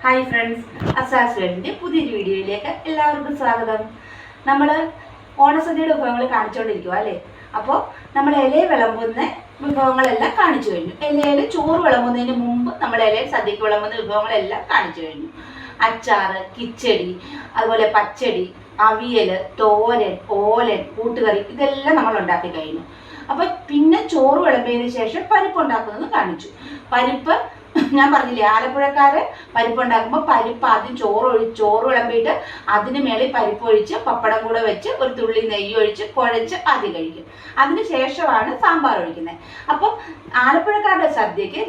Hi friends, Asas വേൾഡിൻ്റെ പുതിയൊരു വീഡിയോയിലേക്ക് എല്ലാവർക്കും സ്വാഗതം. നമ്മൾ ഓണസദ്യയുടെ വിഭവങ്ങൾ കാണിച്ചുകൊണ്ടിരിക്കുക അല്ലേ. അപ്പോൾ നമ്മൾ ഇലയിൽ വിളമ്പുന്ന വിഭവങ്ങളെല്ലാം കാണിച്ചു കഴിഞ്ഞു. ഇലയിൽ ചോറ് വിളമ്പുന്നതിന് മുമ്പ് നമ്മൾ ഇലയിൽ സദ്യക്ക് വിളമ്പുന്ന വിഭവങ്ങളെല്ലാം കാണിച്ചു കഴിഞ്ഞു. അച്ചാറ്, കിച്ചടി, അതുപോലെ പച്ചടി, അവിയൽ, തോരൻ, ഓലൻ, കൂട്ടുകറി ഇതെല്ലാം നമ്മൾ ഉണ്ടാക്കി കഴിഞ്ഞു. അപ്പോൾ പിന്നെ ചോറ് വിളമ്പിയതിന് ശേഷം പരിപ്പ് ഉണ്ടാക്കുന്നത് കാണിച്ചു. പരിപ്പ് ഞാൻ പറഞ്ഞില്ലേ, ആലപ്പുഴക്കാർ പരിപ്പ് ഉണ്ടാക്കുമ്പോൾ പരിപ്പ് ആദ്യം ചോറ് വിളമ്പിയിട്ട് അതിന് മേളിൽ പരിപ്പ് ഒഴിച്ച് പപ്പടം കൂടെ വെച്ച് ഒരു തുള്ളി നെയ്യ് ഒഴിച്ച് കുഴച്ച് ആദ്യം കഴിക്കും. അതിന് ശേഷമാണ് സാമ്പാർ ഒഴിക്കുന്നത്. അപ്പം ആലപ്പുഴക്കാരുടെ സദ്യക്ക്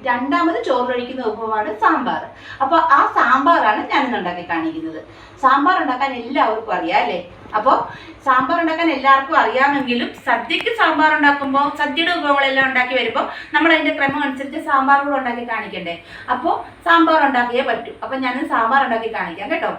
രണ്ടാമത് ചോറൊഴിക്കുന്ന വിഭവമാണ് സാമ്പാർ. അപ്പോൾ ആ സാമ്പാറാണ് ഞാനിന്ന് ഉണ്ടാക്കി കാണിക്കുന്നത്. സാമ്പാർ ഉണ്ടാക്കാൻ എല്ലാവർക്കും അറിയാം അല്ലേ. അപ്പോൾ സാമ്പാർ ഉണ്ടാക്കാൻ എല്ലാവർക്കും അറിയാമെങ്കിലും സദ്യക്ക് സാമ്പാർ ഉണ്ടാക്കുമ്പോൾ സദ്യയുടെ വിഭവങ്ങളെല്ലാം ഉണ്ടാക്കി വരുമ്പോൾ നമ്മൾ അതിൻ്റെ ക്രമം അനുസരിച്ച് സാമ്പാർ കൂടെ ഉണ്ടാക്കി കാണിക്കണ്ടേ. അപ്പോൾ സാമ്പാർ ഉണ്ടാക്കിയേ പറ്റൂ. അപ്പം ഞാൻ സാമ്പാർ ഉണ്ടാക്കി കാണിക്കാം കേട്ടോ.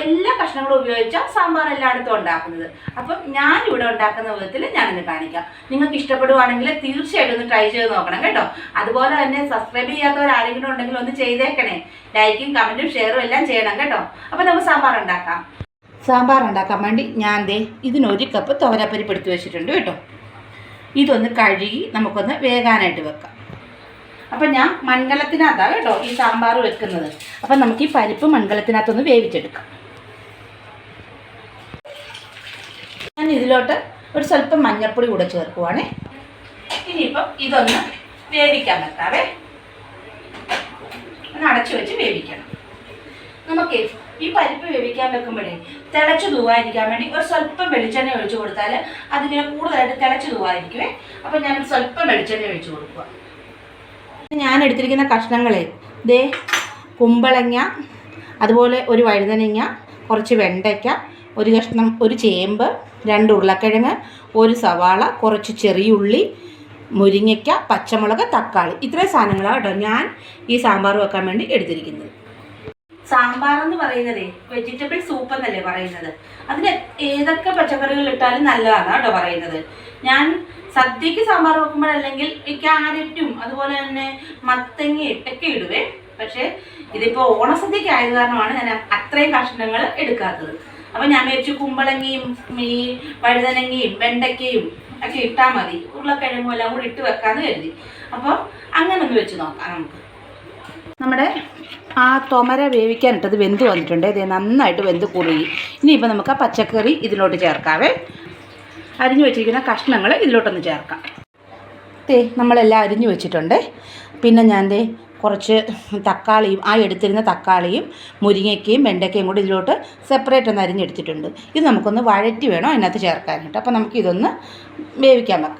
എല്ലാ കഷ്ണങ്ങളും ഉപയോഗിച്ചാൽ സാമ്പാർ എല്ലായിടത്തും ഉണ്ടാക്കുന്നത്. അപ്പം ഞാനിവിടെ ഉണ്ടാക്കുന്ന വിധത്തിൽ ഞാനിന്ന് കാണിക്കാം. നിങ്ങൾക്ക് ഇഷ്ടപ്പെടുവാണെങ്കിൽ തീർച്ചയായിട്ടും ഒന്ന് ട്രൈ ചെയ്ത് നോക്കണം കേട്ടോ. അതുപോലെ തന്നെ സബ്സ്ക്രൈബ് ചെയ്യാത്തവർ ആരെങ്കിലും ഉണ്ടെങ്കിൽ ഒന്ന് ചെയ്തേക്കണേ. ലൈക്കും കമൻറ്റും ഷെയറും എല്ലാം ചെയ്യണം കേട്ടോ. അപ്പം നമുക്ക് സാമ്പാർ ഉണ്ടാക്കാം. സാമ്പാർ ഉണ്ടാക്കാൻ വേണ്ടി ഞാൻ ഇതിനൊരു കപ്പ് തുവരപ്പരിപ്പ് എടുത്ത് വെച്ചിട്ടുണ്ട് കേട്ടോ. ഇതൊന്ന് കഴുകി നമുക്കൊന്ന് വേകാനായിട്ട് വെക്കാം. അപ്പം ഞാൻ മൺകലത്തിനകത്താണ് കേട്ടോ ഈ സാമ്പാർ വെക്കുന്നത്. അപ്പം നമുക്ക് ഈ പരിപ്പ് മൺകലത്തിനകത്തൊന്ന് വേവിച്ചെടുക്കാം. ഞാൻ ഇതിലോട്ട് ഒരു സ്വല്പം മഞ്ഞൾപ്പൊടി കൂടെ ചേർക്കുവാണേ. ഇനിയിപ്പം ഇതൊന്ന് വേവിക്കാൻ വെക്കാവേ. ഒന്ന് അടച്ചു വെച്ച് വേവിക്കണം. നമുക്ക് ഈ പരിപ്പ് വേവിക്കാൻ വെക്കുമ്പോഴേ തിളച്ചു തൂവാതിരിക്കാൻ വേണ്ടി ഒരു സ്വല്പം വെളിച്ചെണ്ണ ഒഴിച്ചു കൊടുത്താൽ അതിങ്ങനെ കൂടുതലായിട്ട് തിളച്ചു തൂവാതിരിക്കുവേ. അപ്പം ഞാൻ സ്വല്പം വെളിച്ചെണ്ണ ഒഴിച്ചു കൊടുക്കുക. ഞാൻ എടുത്തിരിക്കുന്ന കഷ്ണങ്ങളെ കുമ്പളങ്ങ, അതുപോലെ ഒരു വഴുതനങ്ങ, കുറച്ച് വെണ്ടയ്ക്ക, ഒരു കഷ്ണം ഒരു ചേമ്പ്, 2 ഉരുളക്കിഴങ്ങ്, ഒരു സവാള, കുറച്ച് ചെറിയുള്ളി, മുരിങ്ങയ്ക്ക, പച്ചമുളക്, തക്കാളി, ഇത്രയും സാധനങ്ങളാണ് കേട്ടോ ഞാൻ ഈ സാമ്പാർ വെക്കാൻ വേണ്ടി എടുത്തിരിക്കുന്നത്. സാമ്പാർ എന്ന് പറയുന്നതേ വെജിറ്റബിൾ സൂപ്പ് എന്നല്ലേ പറയുന്നത്. അതിന് ഏതൊക്കെ പച്ചക്കറികൾ ഇട്ടാലും നല്ലതാണ് കേട്ടോ പറയുന്നത്. ഞാൻ സദ്യക്ക് സാമ്പാർ വെക്കുമ്പോഴല്ലെങ്കിൽ ഈ ക്യാരറ്റും അതുപോലെ തന്നെ മത്തങ്ങയും ഒക്കെ ഇടുവേ. പക്ഷേ ഇതിപ്പോൾ ഓണസദ്യക്ക് ആയത് കാരണമാണ് ഞാൻ അത്രയും കഷ്ണങ്ങൾ എടുക്കാത്തത്. അപ്പം ഞാൻ വിചാരിച്ചു കുമ്പളങ്ങയും ഈ വഴുതനങ്ങയും വെണ്ടയ്ക്കയും ഒക്കെ ഇട്ടാൽ മതി, ഉരുളക്കിഴങ്ങും എല്ലാം കൂടി ഇട്ട് വെക്കാമെന്ന് കരുതി. അപ്പം അങ്ങനെ ഒന്ന് വെച്ച് നോക്കാം നമുക്ക്. നമ്മുടെ ആ തൊമര വേവിക്കാനിട്ടത് വെന്ത് വന്നിട്ടുണ്ട്. ഇത് നന്നായിട്ട് വെന്ത് കുറുകി. ഇനിയിപ്പോൾ നമുക്ക് ആ പച്ചക്കറി ഇതിലോട്ട് ചേർക്കാവേ. അരിഞ്ഞു വെച്ചിരിക്കുന്ന കഷ്ണങ്ങൾ ഇതിലോട്ടൊന്ന് ചേർക്കാം. നമ്മളെല്ലാം അരിഞ്ഞു വെച്ചിട്ടുണ്ട്. പിന്നെ ഞാൻ കുറച്ച് തക്കാളിയും എടുത്തിരുന്ന തക്കാളിയും മുരിങ്ങയ്ക്കയും വെണ്ടയ്ക്കയും കൂടി ഇതിലോട്ട് സെപ്പറേറ്റ് ഒന്ന് അരിഞ്ഞെടുത്തിട്ടുണ്ട്. ഇത് നമുക്കൊന്ന് വഴറ്റി വേണം അതിനകത്ത് ചേർക്കാനായിട്ട്. അപ്പോൾ നമുക്കിതൊന്ന് വേവിക്കാൻ വെക്കാം.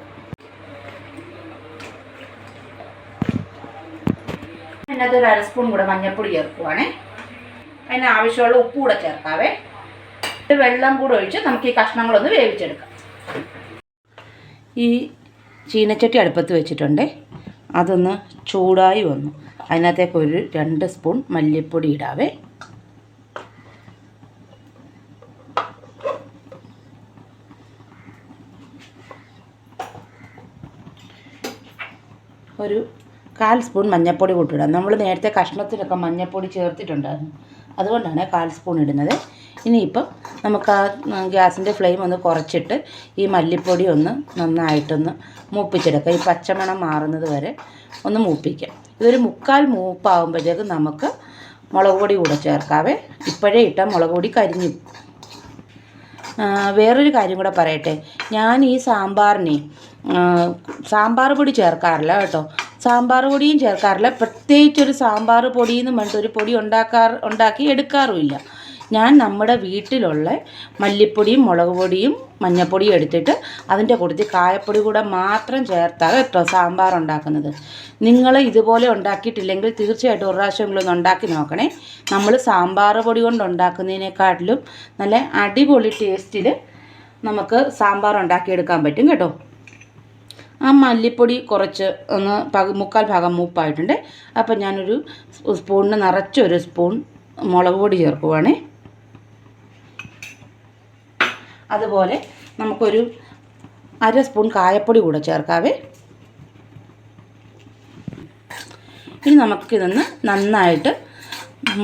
അതിനകത്ത് ഒരു 1 സ്പൂൺ കൂടെ മഞ്ഞൾപ്പൊടി ചേർക്കുവാണേ. അതിന് ആവശ്യമുള്ള ഉപ്പ് കൂടെ ചേർക്കാവേ. വെള്ളം കൂടെ ഒഴിച്ച് നമുക്ക് ഈ കഷ്ണങ്ങളൊന്ന് വേവിച്ചെടുക്കാം. ഈ ചീനച്ചട്ടി അടുപ്പത്ത് വെച്ചിട്ടുണ്ട്. അതൊന്ന് ചൂടായി വന്നു. അതിനകത്തേക്ക് ഒരു 2 സ്പൂൺ മല്ലിപ്പൊടി ഇടാവേ. ഒരു 1/4 സ്പൂൺ മഞ്ഞൾപ്പൊടി കൂട്ടിടാം. നമ്മൾ നേരത്തെ കഷ്ണത്തിലൊക്കെ മഞ്ഞൾപ്പൊടി ചേർത്തിട്ടുണ്ടായിരുന്നു, അതുകൊണ്ടാണ് 1/4 സ്പൂൺ ഇടുന്നത്. ഇനിയിപ്പം നമുക്ക് ആ ഗ്യാസിൻ്റെ ഫ്ലെയിം ഒന്ന് കുറച്ചിട്ട് ഈ മല്ലിപ്പൊടി ഒന്ന് നന്നായിട്ടൊന്ന് മൂപ്പിച്ചെടുക്കാം. ഈ പച്ചമണം മാറുന്നത് വരെ ഒന്ന് മൂപ്പിക്കാം. ഇതൊരു 1/4 മൂപ്പാകുമ്പോഴത്തേക്ക് നമുക്ക് മുളക് പൊടി കൂടെ ചേർക്കാവേ. ഇപ്പോഴേ ഇട്ടാൽ മുളക് പൊടി കരിഞ്ഞു. വേറൊരു കാര്യം കൂടെ പറയട്ടെ, ഞാൻ ഈ സാമ്പാറിന് സാമ്പാർ പൊടി ചേർക്കാറില്ല കേട്ടോ. സാമ്പാർ പൊടിയും ചേർക്കാറില്ല. പ്രത്യേകിച്ചൊരു സാമ്പാർ പൊടിയെന്ന് പറഞ്ഞിട്ട് ഒരു പൊടി ഉണ്ടാക്കി എടുക്കാറുമില്ല. ഞാൻ നമ്മുടെ വീട്ടിലുള്ള മല്ലിപ്പൊടിയും മുളക് പൊടിയും മഞ്ഞൾപ്പൊടിയും എടുത്തിട്ട് അതിൻ്റെ കൂട്ടത്തിൽ കായപ്പൊടി കൂടെ മാത്രം ചേർത്താണ് കേട്ടോ സാമ്പാർ ഉണ്ടാക്കുന്നത്. നിങ്ങൾ ഇതുപോലെ ഉണ്ടാക്കിയിട്ടില്ലെങ്കിൽ തീർച്ചയായിട്ടും ഒരു പ്രാവശ്യമെങ്കിലും ഒന്ന് ഉണ്ടാക്കി നോക്കണേ. നമ്മൾ സാമ്പാർ പൊടി കൊണ്ട് ഉണ്ടാക്കുന്നതിനേക്കാട്ടിലും നല്ല അടിപൊളി ടേസ്റ്റിൽ നമുക്ക് സാമ്പാർ ഉണ്ടാക്കിയെടുക്കാൻ പറ്റും കേട്ടോ. ആ മല്ലിപ്പൊടി കുറച്ച് ഒന്ന് 1/4 ഭാഗം മൂപ്പായിട്ടുണ്ട്. അപ്പം ഞാനൊരു സ്പൂണിന് നിറച്ചൊരു സ്പൂൺ മുളക് പൊടി ചേർക്കുവാണേ. അതുപോലെ നമുക്കൊരു 1/2 സ്പൂൺ കായപ്പൊടി കൂടെ ചേർക്കാവേ. ഇനി നമുക്കിതൊന്ന് നന്നായിട്ട്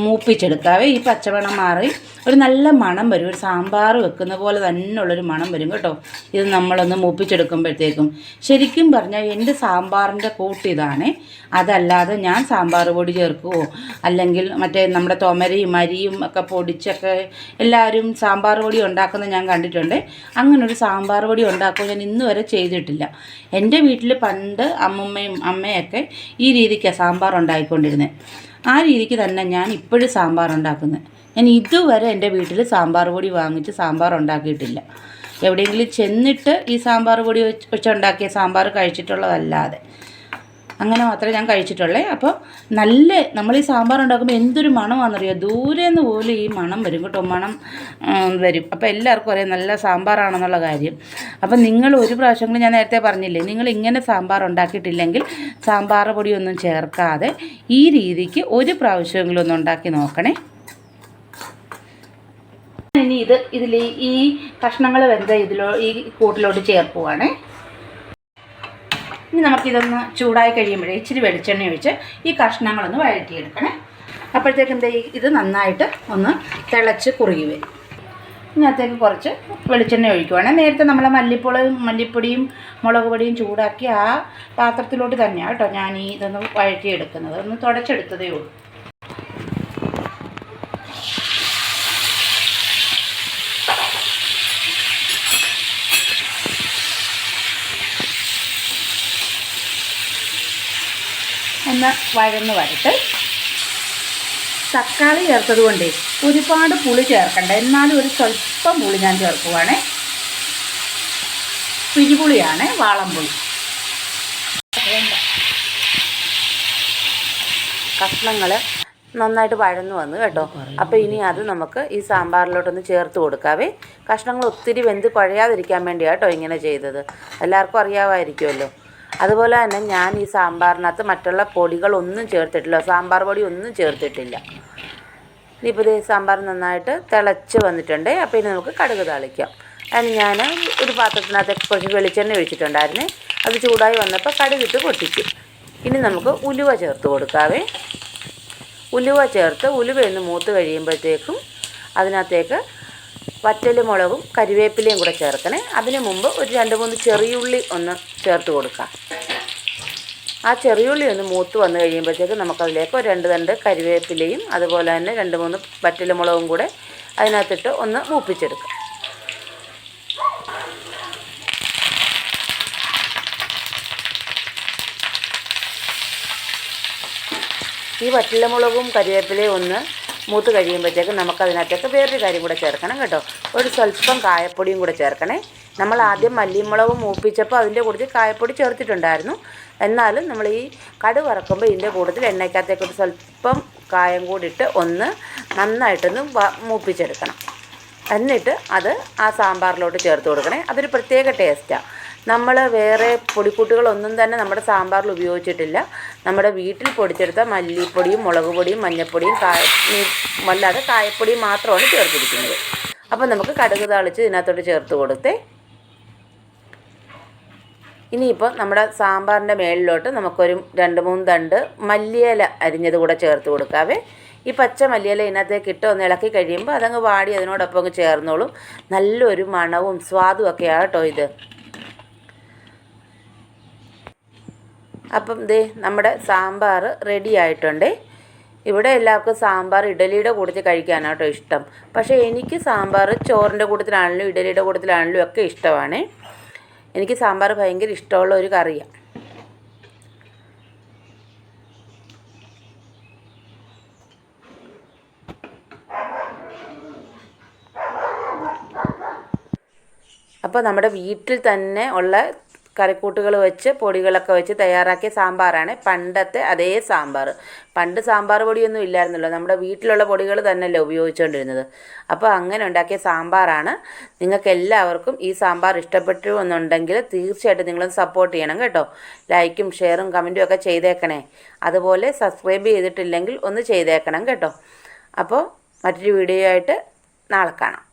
മൂപ്പിച്ചെടുക്കാവേ. ഈ പച്ചമണം മാറി ഒരു നല്ല മണം വരും, ഒരു സാമ്പാർ വെക്കുന്ന പോലെ തന്നെയുള്ളൊരു മണം വരും കേട്ടോ. ഇത് നമ്മളൊന്ന് മൂപ്പിച്ചെടുക്കുമ്പോഴത്തേക്കും ശരിക്കും പറഞ്ഞാൽ എൻ്റെ സാമ്പാറിൻ്റെ കൂട്ടിതാണ്. അതല്ലാതെ ഞാൻ സാമ്പാർ പൊടി ചേർക്കുമോ അല്ലെങ്കിൽ മറ്റേ നമ്മുടെ തൊമരയും അരിയും ഒക്കെ പൊടിച്ചൊക്കെ എല്ലാവരും സാമ്പാർ പൊടി ഉണ്ടാക്കുന്നത് ഞാൻ കണ്ടിട്ടുണ്ട്. അങ്ങനൊരു സാമ്പാർ പൊടി ഉണ്ടാക്കുമ്പോൾ ഞാൻ ഇന്ന് വരെ ചെയ്തിട്ടില്ല. എൻ്റെ വീട്ടിൽ പണ്ട് അമ്മയൊക്കെ ഈ രീതിക്കാണ് സാമ്പാർ ഉണ്ടാക്കിക്കൊണ്ടിരുന്നത്. ആ രീതിക്ക് തന്നെ ഞാൻ ഇപ്പോഴും സാമ്പാർ ഉണ്ടാക്കുന്നത്. ഞാൻ ഇതുവരെ എൻ്റെ വീട്ടിൽ സാമ്പാർ പൊടി വാങ്ങിച്ച് സാമ്പാർ ഉണ്ടാക്കിയിട്ടില്ല. എവിടെയെങ്കിലും ചെന്നിട്ട് ഈ സാമ്പാർ പൊടി വെച്ചുണ്ടാക്കിയ സാമ്പാർ കഴിച്ചിട്ടുള്ളതല്ലാതെ അങ്ങനെ മാത്രമേ ഞാൻ കഴിച്ചിട്ടുള്ളേ. അപ്പോൾ നല്ല നമ്മൾ ഈ സാമ്പാർ ഉണ്ടാക്കുമ്പോൾ എന്തൊരു മണമാണെന്നറിയോ, ദൂരെ നിന്ന് പോലും ഈ മണം വരും കേട്ടോ, മണം വരും. അപ്പോൾ എല്ലാവർക്കും അറിയാം നല്ല സാമ്പാറാണെന്നുള്ള കാര്യം. അപ്പം നിങ്ങൾ ഒരു പ്രാവശ്യമെങ്കിലും ഞാൻ നേരത്തെ പറഞ്ഞില്ലേ, നിങ്ങൾ ഇങ്ങനെ സാമ്പാർ ഉണ്ടാക്കിയിട്ടില്ലെങ്കിൽ സാമ്പാർ പൊടിയൊന്നും ചേർക്കാതെ ഈ രീതിക്ക് ഒരു പ്രാവശ്യമെങ്കിലും ഒന്ന് ഉണ്ടാക്കി നോക്കണേ. ഇനി ഇതിൽ ഈ കഷ്ണങ്ങൾ വെന്ത ഈ കൂട്ടിലോട്ട് ചേർക്കുവാണേ. ഇനി നമുക്കിതൊന്ന് ചൂടായി കഴിയുമ്പോഴേ ഇച്ചിരി വെളിച്ചെണ്ണ ഒഴിച്ച് ഈ കഷ്ണങ്ങളൊന്ന് വഴറ്റിയെടുക്കണേ. അപ്പോഴത്തേക്കും ഇത് നന്നായിട്ട് ഒന്ന് തിളച്ച് കുറുകി വരും. ഇതിനകത്തേക്ക് കുറച്ച് വെളിച്ചെണ്ണ ഒഴിക്കുവാണ്. നേരത്തെ നമ്മൾ മല്ലിപ്പൊടിയും മുളക് പൊടിയും ചൂടാക്കി ആ പാത്രത്തിലോട്ട് തന്നെയാണ് കേട്ടോ ഞാൻ ഇതൊന്ന് വഴറ്റിയെടുക്കുന്നത്. ഒന്ന് തുടച്ചെടുത്തതേ ഉള്ളൂ. ഒന്ന് വഴന്ന് വരട്ടെ. തക്കാളി ചേർത്തത് കൊണ്ടേ ഒരുപാട് പുളി ചേർക്കണ്ട, എന്നാലും ഒരു സ്വല്പം പുളി ഞാൻ ചേർക്കുവാണേ. പിരിപുളിയാണ്, വാളംപുളി. കഷ്ണങ്ങൾ നന്നായിട്ട് വഴന്നു വന്നു കേട്ടോ. അപ്പോൾ ഇനി അത് നമുക്ക് ഈ സാമ്പാറിലോട്ടൊന്ന് ചേർത്ത് കൊടുക്കാവേ. കഷ്ണങ്ങൾ ഒത്തിരി വെന്ത് കുഴയാതിരിക്കാൻ വേണ്ടിയാണ് കേട്ടോ ഇങ്ങനെ ചെയ്തത്. എല്ലാവർക്കും അറിയാമായിരിക്കുമല്ലോ. അതുപോലെ തന്നെ ഞാൻ ഈ സാമ്പാറിനകത്ത് മറ്റുള്ള പൊടികളൊന്നും ചേർത്തിട്ടില്ല, സാമ്പാർ പൊടി ഒന്നും ചേർത്തിട്ടില്ല. ഇനിയിപ്പോൾ ഇത് സാമ്പാർ നന്നായിട്ട് തിളച്ച് വന്നിട്ടുണ്ട്. അപ്പോൾ ഇനി നമുക്ക് കടുക് താളിക്കാം. അതിന് ഞാൻ ഒരു പാത്രത്തിനകത്ത് കുറച്ച് വെളിച്ചെണ്ണ ഒഴിച്ചിട്ടുണ്ടായിരുന്നേ. അത് ചൂടായി വന്നപ്പോൾ കടുകിട്ട് പൊട്ടിച്ചു. ഇനി നമുക്ക് ഉലുവ ചേർത്ത് കൊടുക്കാവേ. ഉലുവ ചേർത്ത് ഉലുവയൊന്ന് മൂത്ത് കഴിയുമ്പോഴത്തേക്കും അതിനകത്തേക്ക് വറ്റൽമുളകും കരിവേപ്പിലയും കൂടെ ചേർക്കണേ. അതിന് മുമ്പ് ഒരു 2-3 ചെറിയുള്ളി ഒന്ന് ചേർത്ത് കൊടുക്കാം. ആ ചെറിയുള്ളി ഒന്ന് മൂത്ത് വന്ന് കഴിയുമ്പോഴത്തേക്ക് നമുക്കതിലേക്ക് ഒരു 2 തണ്ട് കരിവേപ്പിലയും അതുപോലെ തന്നെ 2-3 വറ്റൽമുളകും കൂടെ അതിനകത്തിട്ട് ഒന്ന് മൂപ്പിച്ചെടുക്കാം. ഈ വറ്റൽമുളകും കരിവേപ്പിലയും ഒന്ന് മൂത്ത് കഴിയുമ്പോഴത്തേക്ക് നമുക്കതിനകത്തേക്ക് വേറൊരു കാര്യം കൂടെ ചേർക്കണം കേട്ടോ. ഒരു സ്വല്പം കായപ്പൊടിയും കൂടെ ചേർക്കണേ. നമ്മൾ ആദ്യം മല്ലിമുളകും മൂപ്പിച്ചപ്പോൾ അതിൻ്റെ കൂട്ടത്തിൽ കായപ്പൊടി ചേർത്തിട്ടുണ്ടായിരുന്നു. എന്നാലും നമ്മൾ ഈ കടുക് വറക്കുമ്പോൾ ഇതിൻ്റെ കൂട്ടത്തിൽ എണ്ണയ്ക്കകത്തേക്ക് ഒരു സ്വല്പം കായം കൂടിയിട്ട് ഒന്ന് നന്നായിട്ടൊന്ന് മൂപ്പിച്ചെടുക്കണം. എന്നിട്ട് അത് ആ സാമ്പാറിലോട്ട് ചേർത്ത് കൊടുക്കണേ. അതൊരു പ്രത്യേക ടേസ്റ്റാണ്. നമ്മൾ വേറെ പൊടിക്കൂട്ടുകളൊന്നും തന്നെ നമ്മുടെ സാമ്പാറിൽ ഉപയോഗിച്ചിട്ടില്ല. നമ്മുടെ വീട്ടിൽ പൊടിച്ചെടുത്ത മല്ലിപ്പൊടിയും മുളക് പൊടിയും മഞ്ഞൾപ്പൊടിയും അല്ലാതെ കായപ്പൊടിയും മാത്രമാണ് ചേർത്തിരിക്കുന്നത്. അപ്പോൾ നമുക്ക് കടുക് താളിച്ച് ഇതിനകത്തോട്ട് ചേർത്ത് കൊടുത്തേ. ഇനിയിപ്പോൾ നമ്മുടെ സാമ്പാറിൻ്റെ മേളിലോട്ട് നമുക്കൊരു 2-3 തണ്ട് മല്ലിയില അരിഞ്ഞത് കൂടെ ചേർത്ത് കൊടുക്കാവേ. ഈ പച്ച മല്ലിയില ഇതിനകത്തേക്ക് ഇട്ട് ഒന്ന് ഇളക്കി കഴിയുമ്പോൾ അതങ്ങ് വാടി അതിനോടൊപ്പം അങ്ങ് ചേർന്നോളും. നല്ലൊരു മണവും സ്വാദും ഒക്കെയാണ് കേട്ടോ ഇത്. അപ്പം നമ്മുടെ സാമ്പാർ റെഡി ആയിട്ടുണ്ട്. ഇവിടെ എല്ലാവർക്കും സാമ്പാർ ഇഡലിയുടെ കൂട്ടത്തിൽ കഴിക്കാനാണ് കേട്ടോ ഇഷ്ടം. പക്ഷേ എനിക്ക് സാമ്പാർ ചോറിൻ്റെ കൂട്ടത്തിലാണെങ്കിലും ഇഡലിയുടെ കൂട്ടത്തിലാണെങ്കിലും ഒക്കെ ഇഷ്ടമാണ്. എനിക്ക് സാമ്പാർ ഭയങ്കര ഇഷ്ടമുള്ള ഒരു കറിയാണ്. അപ്പോൾ നമ്മുടെ വീട്ടിൽ തന്നെ ഉള്ള കറിക്കൂട്ടുകൾ വെച്ച് പൊടികളൊക്കെ വെച്ച് തയ്യാറാക്കിയ സാമ്പാറാണ് പണ്ടത്തെ അതേ സാമ്പാർ. പണ്ട് സാമ്പാർ പൊടിയൊന്നും ഇല്ലായിരുന്നല്ലോ, നമ്മുടെ വീട്ടിലുള്ള പൊടികൾ തന്നെയല്ലേ ഉപയോഗിച്ചുകൊണ്ടിരുന്നത്. അപ്പോൾ അങ്ങനെ ഉണ്ടാക്കിയ സാമ്പാറാണ്. നിങ്ങൾക്ക് എല്ലാവർക്കും ഈ സാമ്പാർ ഇഷ്ടപ്പെട്ടു എന്നുണ്ടെങ്കിൽ തീർച്ചയായിട്ടും നിങ്ങളൊന്ന് സപ്പോർട്ട് ചെയ്യണം കേട്ടോ. ലൈക്കും ഷെയറും കമൻറ്റും ഒക്കെ ചെയ്തേക്കണേ. അതുപോലെ സബ്സ്ക്രൈബ് ചെയ്തിട്ടില്ലെങ്കിൽ ഒന്ന് ചെയ്തേക്കണം കേട്ടോ. അപ്പോൾ മറ്റൊരു വീഡിയോ ആയിട്ട് നാളെ കാണാം.